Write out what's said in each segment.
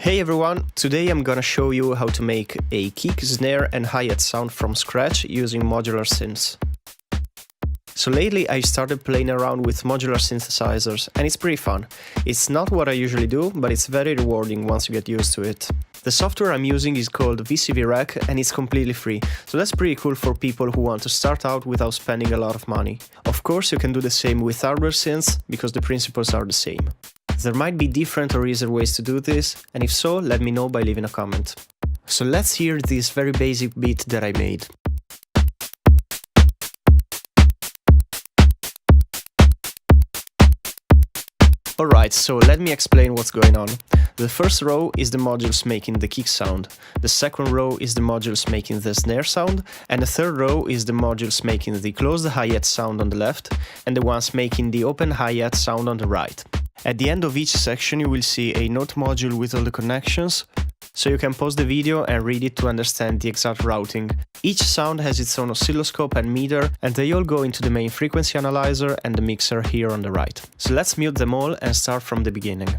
Hey everyone, today I'm gonna show you how to make a kick, snare and hi-hat sound from scratch using modular synths. So lately I started playing around with modular synthesizers and it's pretty fun. It's not what I usually do, but it's very rewarding once you get used to it. The software I'm using is called VCV Rack and it's completely free, so that's pretty cool for people who want to start out without spending a lot of money. Of course you can do the same with hardware synths, because the principles are the same. There might be different or easier ways to do this, and if so, let me know by leaving a comment. So let's hear this very basic beat that I made. Alright, so let me explain what's going on. The first row is the modules making the kick sound, the second row is the modules making the snare sound, and the third row is the modules making the closed hi-hat sound on the left, and the ones making the open hi-hat sound on the right. At the end of each section you will see a note module with all the connections, so you can pause the video and read it to understand the exact routing. Each sound has its own oscilloscope and meter, and they all go into the main frequency analyzer and the mixer here on the right. So let's mute them all and start from the beginning.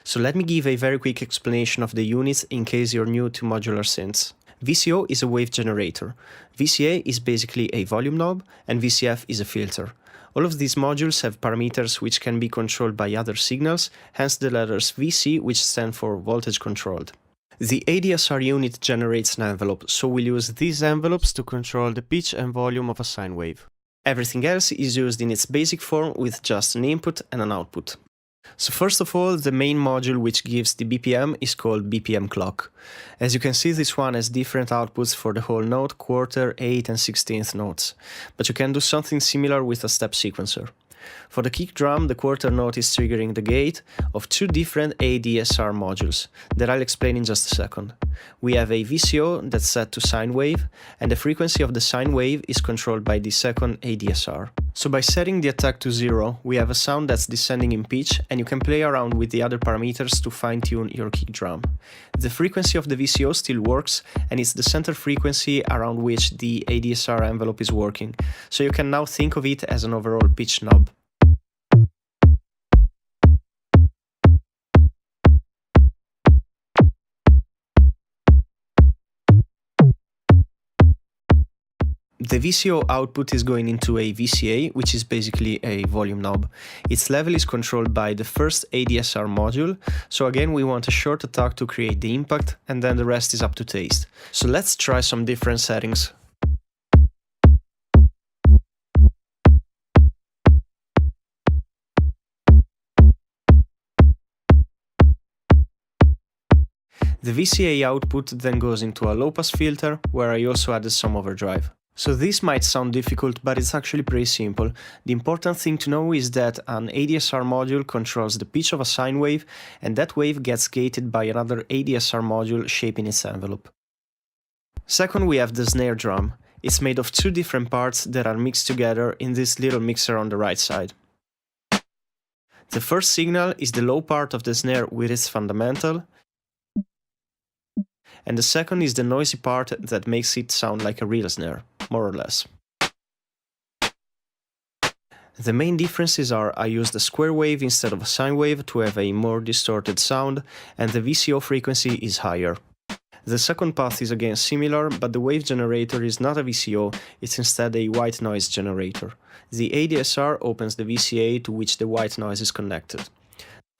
So let me give a very quick explanation of the units in case you're new to modular synths. VCO is a wave generator, VCA is basically a volume knob, and VCF is a filter. All of these modules have parameters which can be controlled by other signals, hence the letters VC, which stand for voltage controlled. The ADSR unit generates an envelope, so we'll use these envelopes to control the pitch and volume of a sine wave. Everything else is used in its basic form with just an input and an output. So first of all, the main module which gives the BPM is called Bpm Clock. As you can see, this one has different outputs for the whole note, quarter, 8th and 16th notes, but you can do something similar with a step sequencer. For the kick drum, the quarter note is triggering the gate of two different ADSR modules that I'll explain in just a second. We have a VCO that's set to sine wave, and the frequency of the sine wave is controlled by the second ADSR. So by setting the attack to 0, we have a sound that's descending in pitch, and you can play around with the other parameters to fine-tune your kick drum. The frequency of the VCO still works, and it's the center frequency around which the ADSR envelope is working, so you can now think of it as an overall pitch knob. The VCO output is going into a VCA, which is basically a volume knob. Its level is controlled by the first ADSR module, so again we want a short attack to create the impact, and then the rest is up to taste. So let's try some different settings. The VCA output then goes into a low-pass filter, where I also added some overdrive. So this might sound difficult, but it's actually pretty simple. The important thing to know is that an ADSR module controls the pitch of a sine wave, and that wave gets gated by another ADSR module shaping its envelope. Second, we have the snare drum. It's made of two different parts that are mixed together in this little mixer on the right side. The first signal is the low part of the snare with its fundamental, and the second is the noisy part that makes it sound like a real snare, more or less. The main differences are I used a square wave instead of a sine wave to have a more distorted sound, and the VCO frequency is higher. The second path is again similar, but the wave generator is not a VCO, it's instead a white noise generator. The ADSR opens the VCA to which the white noise is connected.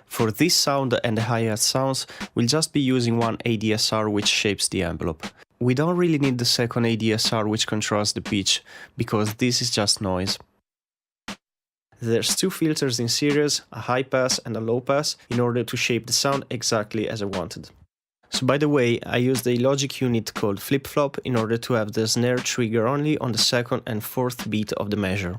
For this sound and the hi-hat sounds, we'll just be using one ADSR which shapes the envelope. We don't really need the second ADSR which controls the pitch, because this is just noise. There's two filters in series, a high pass and a low pass, in order to shape the sound exactly as I wanted. So by the way, I used a logic unit called flip-flop in order to have the snare trigger only on the second and fourth beat of the measure.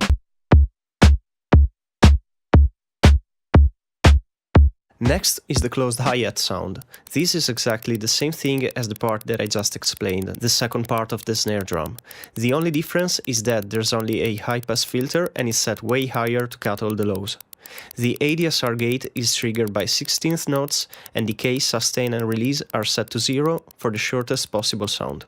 Next is the closed hi-hat sound. This is exactly the same thing as the part that I just explained, the second part of the snare drum. The only difference is that there's only a high-pass filter and it's set way higher to cut all the lows. The ADSR gate is triggered by 16th notes, and decay, sustain and release are set to 0 for the shortest possible sound.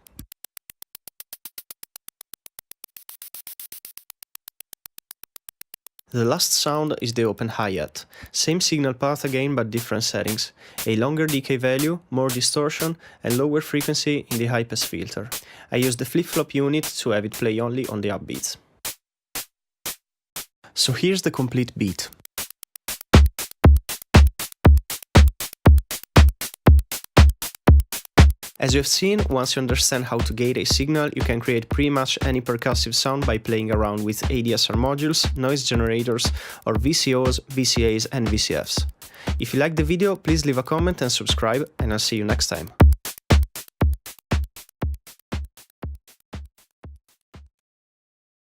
The last sound is the open hi-hat. Same signal path again but different settings. A longer decay value, more distortion, and lower frequency in the high-pass filter. I use the flip-flop unit to have it play only on the upbeats. So here's the complete beat. As you have seen, once you understand how to gate a signal, you can create pretty much any percussive sound by playing around with ADSR modules, noise generators, or VCOs, VCAs, and VCFs. If you liked the video, please leave a comment and subscribe, and I'll see you next time.